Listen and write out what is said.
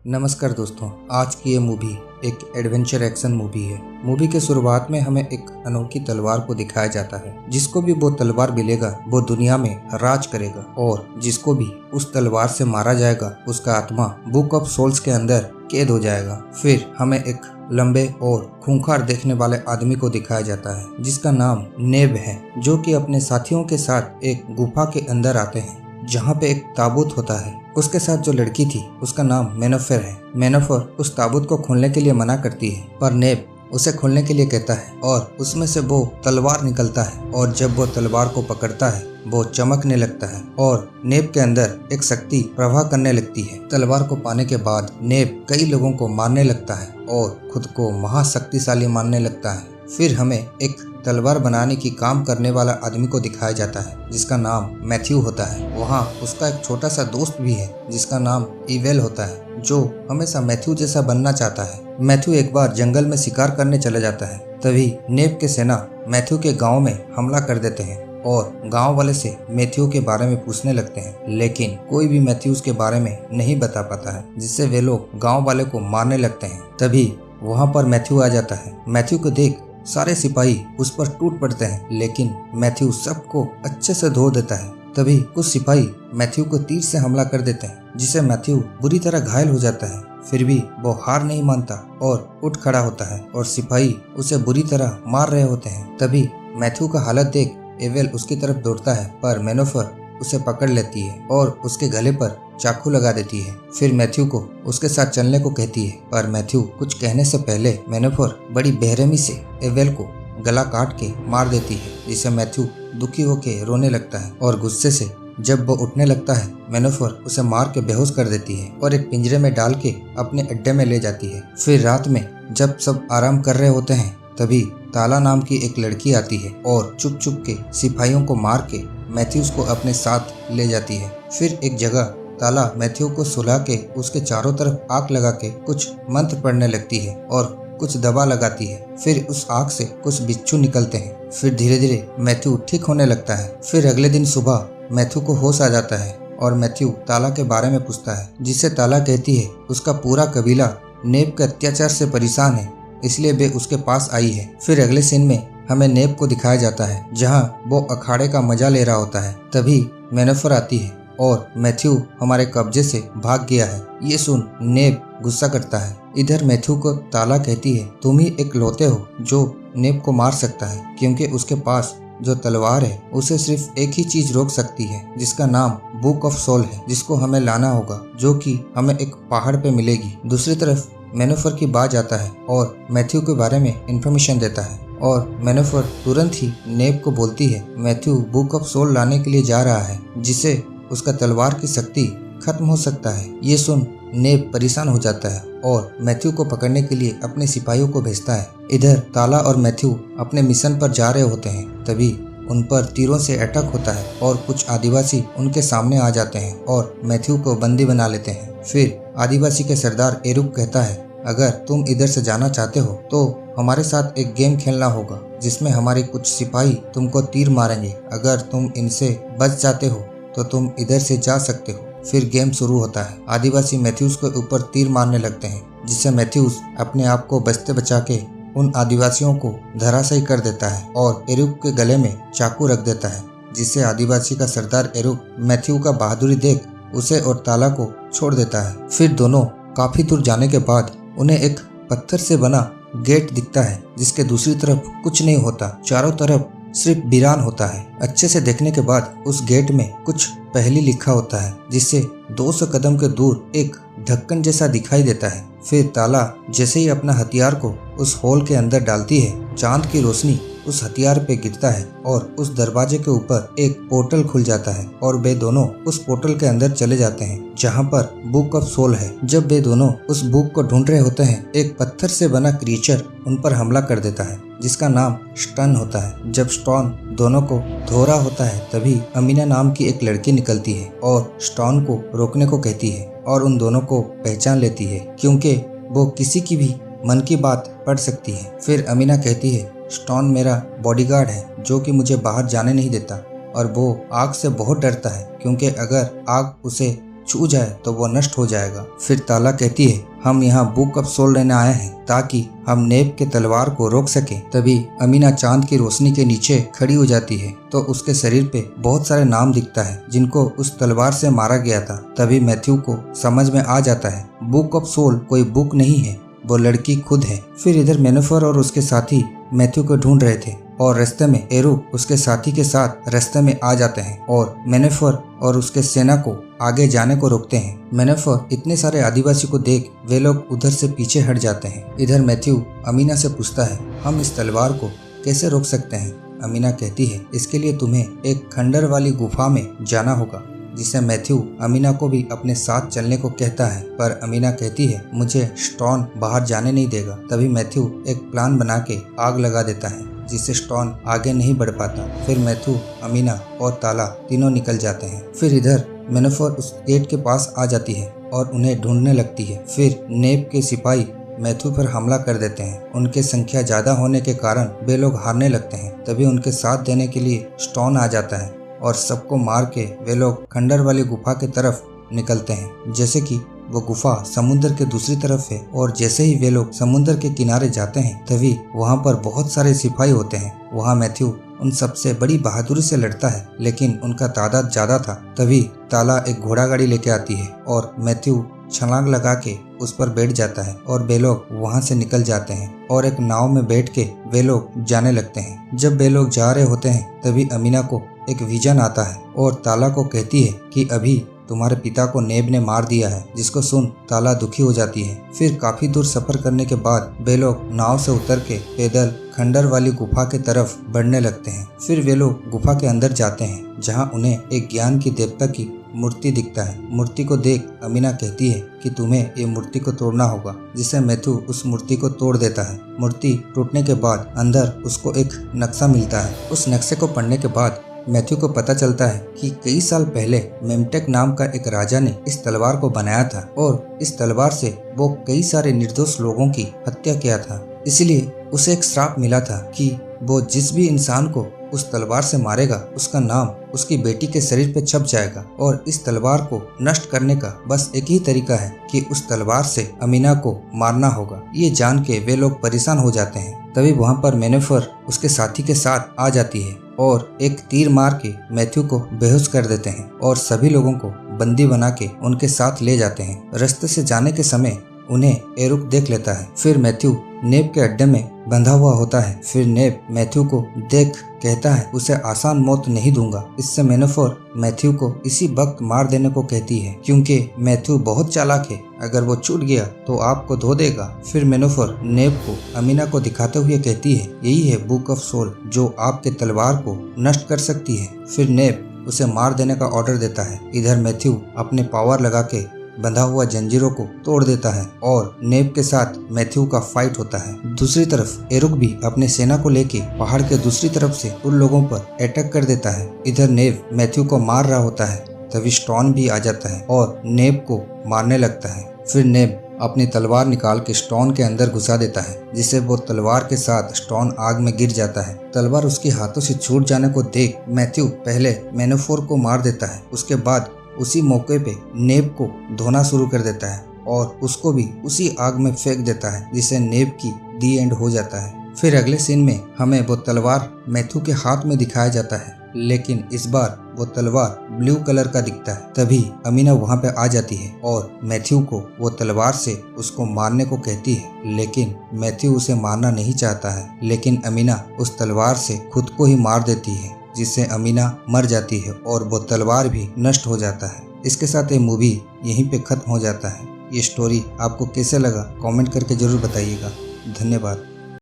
नमस्कार दोस्तों, आज की ये मूवी एक एडवेंचर एक्शन मूवी है। मूवी के शुरुआत में हमें एक अनोखी तलवार को दिखाया जाता है। जिसको भी वो तलवार मिलेगा वो दुनिया में राज करेगा और जिसको भी उस तलवार से मारा जाएगा उसका आत्मा बुक ऑफ सोल्स के अंदर कैद हो जाएगा। फिर हमें एक लंबे और खूंखार देखने वाले आदमी को दिखाया जाता है जिसका नाम नेब है, जो कि अपने साथियों के साथ एक गुफा के अंदर आते हैं जहाँ पे एक ताबूत होता है। उसके साथ जो लड़की थी उसका नाम मेनोफर है। मेनोफर उस ताबूत को खोलने के लिए मना करती है पर नेब उसे खोलने के लिए कहता है और उसमें से वो तलवार निकलता है और जब वो तलवार को पकड़ता है वो चमकने लगता है और नेब के अंदर एक शक्ति प्रवाह करने लगती है। तलवार को पाने के बाद नेब कई लोगों को मारने लगता है और खुद को महाशक्तिशाली मानने लगता है। फिर हमें एक तलवार बनाने की काम करने वाला आदमी को दिखाया जाता है जिसका नाम मैथ्यू होता है। वहाँ उसका एक छोटा सा दोस्त भी है जिसका नाम इवेल होता है, जो हमेशा मैथ्यू जैसा बनना चाहता है। मैथ्यू एक बार जंगल में शिकार करने चले जाता है। तभी नेब के सेना मैथ्यू के गांव में हमला कर देते हैं और गांव वाले से मैथ्यू के बारे में पूछने लगते हैं, लेकिन कोई भी मैथ्यूज के बारे में नहीं बता पाता है, जिससे वे लोग गांव वाले को मारने लगते हैं। तभी वहाँ पर मैथ्यू आ जाता है। मैथ्यू को देख सारे सिपाही उस पर टूट पड़ते हैं, लेकिन मैथ्यू सबको अच्छे से धो देता है। तभी कुछ सिपाही मैथ्यू को तीर से हमला कर देते हैं, जिससे मैथ्यू बुरी तरह घायल हो जाता है। फिर भी वो हार नहीं मानता और उठ खड़ा होता है और सिपाही उसे बुरी तरह मार रहे होते हैं। तभी मैथ्यू का हालत देख एवेल उसकी तरफ दौड़ता है पर मेनोफर उसे पकड़ लेती है और उसके गले पर चाकू लगा देती है। फिर मैथ्यू को उसके साथ चलने को कहती है पर मैथ्यू कुछ कहने से पहले मेनोफर बड़ी बेरहमी से एवेल को गला काट के मार देती है, जिससे मैथ्यू दुखी होकर रोने लगता है और गुस्से से जब वो उठने लगता है मेनोफर उसे मार के बेहोश कर देती है और एक पिंजरे में डाल के अपने अड्डे में ले जाती है। फिर रात में जब सब आराम कर रहे होते हैं तभी ताला नाम की एक लड़की आती है और चुप चुप के सिपाहियों को मार के मैथ्यूज को अपने साथ ले जाती है। फिर एक जगह ताला मैथ्यू को सुला के उसके चारों तरफ आग लगा के कुछ मंत्र पढ़ने लगती है और कुछ दवा लगाती है। फिर उस आग से कुछ बिच्छू निकलते हैं। फिर धीरे धीरे मैथ्यू ठीक होने लगता है। फिर अगले दिन सुबह मैथ्यू को होश आ जाता है और मैथ्यू ताला के बारे में पूछता है, जिससे ताला कहती है उसका पूरा कबीला नेब के अत्याचार से परेशान है, इसलिए वे उसके पास आई है। फिर अगले सीन में हमें नेब को दिखाया जाता है जहां वो अखाड़े का मजा ले रहा होता है। तभी मेनोफर आती है और मैथ्यू हमारे कब्जे से भाग गया है। ये सुन नेब गुस्सा करता है। इधर मैथ्यू को ताला कहती है, तुम ही एक लौते हो जो नेब को मार सकता है, क्योंकि उसके पास जो तलवार है उसे सिर्फ एक ही चीज रोक सकती है, जिसका नाम बुक ऑफ सोल है, जिसको हमें लाना होगा, जो कि हमें एक पहाड़ पे मिलेगी। दूसरी तरफ मेनोफर की बाज आता है और मैथ्यू के बारे में इंफॉर्मेशन देता है और मेनोफर तुरंत ही नेब को बोलती है मैथ्यू बुक ऑफ सोल लाने के लिए जा रहा है, जिससे उसका तलवार की शक्ति खत्म हो सकता है। ये सुन नेब परेशान हो जाता है और मैथ्यू को पकड़ने के लिए अपने सिपाहियों को भेजता है। इधर ताला और मैथ्यू अपने मिशन पर जा रहे होते हैं। तभी उन पर तीरों से अटैक होता है और कुछ आदिवासी उनके सामने आ जाते हैं और मैथ्यू को बंदी बना लेते हैं। फिर आदिवासी के सरदार एरुक कहता है, अगर तुम इधर से जाना चाहते हो तो हमारे साथ एक गेम खेलना होगा, जिसमें हमारे कुछ सिपाही तुमको तीर मारेंगे। अगर तुम इनसे बच जाते हो तो तुम इधर से जा सकते हो। फिर गेम शुरू होता है। आदिवासी मैथ्यूज के ऊपर तीर मारने लगते हैं, जिससे मैथ्यूज अपने आप को बचते बचा के उन आदिवासियों को धराशायी कर देता है और एरुक के गले में चाकू रख देता है, जिससे आदिवासी का सरदार एरुक मैथ्यू का बहादुरी देख उसे और ताला को छोड़ देता है। फिर दोनों काफी दूर जाने के बाद उन्हें एक पत्थर से बना गेट दिखता है, जिसके दूसरी तरफ कुछ नहीं होता, चारों तरफ सिर्फ वीरान होता है। अच्छे से देखने के बाद उस गेट में कुछ पहली लिखा होता है, जिससे 200 कदम के दूर एक ढक्कन जैसा दिखाई देता है। फिर ताला जैसे ही अपना हथियार को उस होल के अंदर डालती है, चांद की रोशनी उस हथियार पे गिरता है और उस दरवाजे के ऊपर एक पोर्टल खुल जाता है और वे दोनों उस पोर्टल के अंदर चले जाते हैं, जहाँ पर बुक ऑफ सोल है। जब वे दोनों उस बुक को ढूंढ रहे होते हैं, एक पत्थर से बना क्रीचर उन पर हमला कर देता है, जिसका नाम स्टन होता है। जब स्टोन दोनों को धो रहा होता है, तभी अमीना नाम की एक लड़की निकलती है और स्टोन को रोकने को कहती है और उन दोनों को पहचान लेती है, क्योंकि वो किसी की भी मन की बात पढ़ सकती है। फिर अमीना कहती है स्टोन मेरा बॉडीगार्ड है जो कि मुझे बाहर जाने नहीं देता और वो आग से बहुत डरता है क्योंकि अगर आग उसे छू जाए तो वो नष्ट हो जाएगा। फिर ताला कहती है हम यहाँ बुक ऑफ सोल लेने आए हैं ताकि हम नेब के तलवार को रोक सकें। तभी अमीना चांद की रोशनी के नीचे खड़ी हो जाती है तो उसके शरीर पे बहुत सारे नाम दिखता है जिनको उस तलवार से मारा गया था। तभी मैथ्यू को समझ में आ जाता है बुक ऑफ सोल कोई बुक नहीं है, वो लड़की खुद है। फिर इधर मेनेफर और उसके साथी मैथ्यू को ढूंढ रहे थे और रास्ते में एरुक उसके साथी के साथ रास्ते में आ जाते हैं और मेनेफर और उसके सेना को आगे जाने को रोकते हैं। मेनेफर इतने सारे आदिवासी को देख वे लोग उधर से पीछे हट जाते हैं। इधर मैथ्यू अमीना से पूछता है हम इस तलवार को कैसे रोक सकते हैं। अमीना कहती है इसके लिए तुम्हें एक खंडर वाली गुफा में जाना होगा, जिसे मैथ्यू अमीना को भी अपने साथ चलने को कहता है। पर अमीना कहती है मुझे स्टोन बाहर जाने नहीं देगा। तभी मैथ्यू एक प्लान बना के आग लगा देता है जिससे स्टोन आगे नहीं बढ़ पाता। फिर मैथ्यू, अमीना और ताला तीनों निकल जाते हैं। फिर इधर मेनेफर उस गेट के पास आ जाती है और उन्हें ढूंढने लगती है। फिर नेब के सिपाही मैथ्यू पर हमला कर देते हैं। उनके संख्या ज्यादा होने के कारण वे लोग हारने लगते हैं। तभी उनके साथ देने के लिए स्टोन आ जाता है और सबको मार के वे लोग खंडर वाली गुफा की तरफ निकलते हैं। जैसे कि वो गुफा समुद्र के दूसरी तरफ है और जैसे ही वे लोग समुद्र के किनारे जाते हैं तभी वहाँ पर बहुत सारे सिपाही होते हैं। वहाँ मैथ्यू उन सबसे बड़ी बहादुरी से लड़ता है लेकिन उनका तादाद ज्यादा था। तभी ताला एक घोड़ा गाड़ी लेके आती है और मैथ्यू छलांग लगा के उस पर बैठ जाता है और वे लोग वहाँ से निकल जाते हैं और एक नाव में बैठ के वे लोग जाने लगते हैं। जब वे लोग जा रहे होते हैं तभी अमीना को एक विजन आता है और ताला को कहती है कि अभी तुम्हारे पिता को नेब ने मार दिया है, जिसको सुन ताला दुखी हो जाती है। फिर काफी दूर सफर करने के बाद वे लोग नाव से उतर के पैदल खंडर वाली गुफा के तरफ बढ़ने लगते हैं। फिर वे लोग गुफा के अंदर जाते हैं जहां उन्हें एक ज्ञान की देवता की मूर्ति दिखता है। मूर्ति को देख अमीना कहती है कि तुम्हें ये मूर्ति को तोड़ना होगा, जिससे मैथ्यू उस मूर्ति को तोड़ देता है। मूर्ति टूटने के बाद अंदर उसको एक नक्शा मिलता है। उस नक्शे को पढ़ने के बाद मैथ्यू को पता चलता है कि कई साल पहले मेमटेक नाम का एक राजा ने इस तलवार को बनाया था और इस तलवार से वो कई सारे निर्दोष लोगों की हत्या किया था। इसलिए उसे एक श्राप मिला था कि वो जिस भी इंसान को उस तलवार से मारेगा उसका नाम उसकी बेटी के शरीर पे छप जाएगा और इस तलवार को नष्ट करने का बस एक ही तरीका है कि उस तलवार से अमीना को मारना होगा। ये जान के वे लोग परेशान हो जाते हैं। तभी वहाँ पर मेनेफर उसके साथी के साथ आ जाती है और एक तीर मार के मैथ्यू को बेहोश कर देते हैं और सभी लोगों को बंदी बना के उनके साथ ले जाते हैं। रास्ते से जाने के समय उन्हें एरुक देख लेता है। फिर मैथ्यू नेब के अड्डे में बंधा हुआ होता है। फिर नेब मैथ्यू को देख कहता है उसे आसान मौत नहीं दूंगा। इससे मेनेफर मैथ्यू को इसी वक्त मार देने को कहती है क्योंकि मैथ्यू बहुत चालाक है, अगर वो छूट गया तो आपको धो देगा। फिर मेनेफर नेब को अमीना को दिखाते हुए कहती है यही है बुक ऑफ सोल जो आपके तलवार को नष्ट कर सकती है। फिर नेब उसे मार देने का ऑर्डर देता है। इधर मैथ्यू अपने पावर लगा के बंधा हुआ जंजीरों को तोड़ देता है और नेब के साथ मैथ्यू का फाइट होता है। दूसरी तरफ एरुक भी अपने सेना को लेके पहाड़ के दूसरी तरफ से उन लोगों पर अटैक कर देता है। इधर नेब मैथ्यू को मार रहा होता है, तभी स्टोन भी आ जाता है और नेब को मारने लगता है। फिर नेब अपनी तलवार निकाल के स्टोन के अंदर घुसा देता है, जिससे वो तलवार के साथ स्टोन आग में गिर जाता है। तलवार उसके हाथों से छूट जाने को देख मैथ्यू पहले मेनेफर को मार देता है। उसके बाद उसी मौके पे नेब को धोना शुरू कर देता है और उसको भी उसी आग में फेंक देता है, जिससे नेब की दी एंड हो जाता है। फिर अगले सीन में हमें वो तलवार मैथ्यू के हाथ में दिखाया जाता है, लेकिन इस बार वो तलवार ब्लू कलर का दिखता है। तभी अमीना वहाँ पे आ जाती है और मैथ्यू को वो तलवार से उसको मारने को कहती है, लेकिन मैथ्यू उसे मारना नहीं चाहता है। लेकिन अमीना उस तलवार से खुद को ही मार देती है, जिससे अमीना मर जाती है और वो तलवार भी नष्ट हो जाता है। इसके साथ ये मूवी यहीं पे खत्म हो जाता है। ये स्टोरी आपको कैसे लगा कमेंट करके जरूर बताइएगा। धन्यवाद।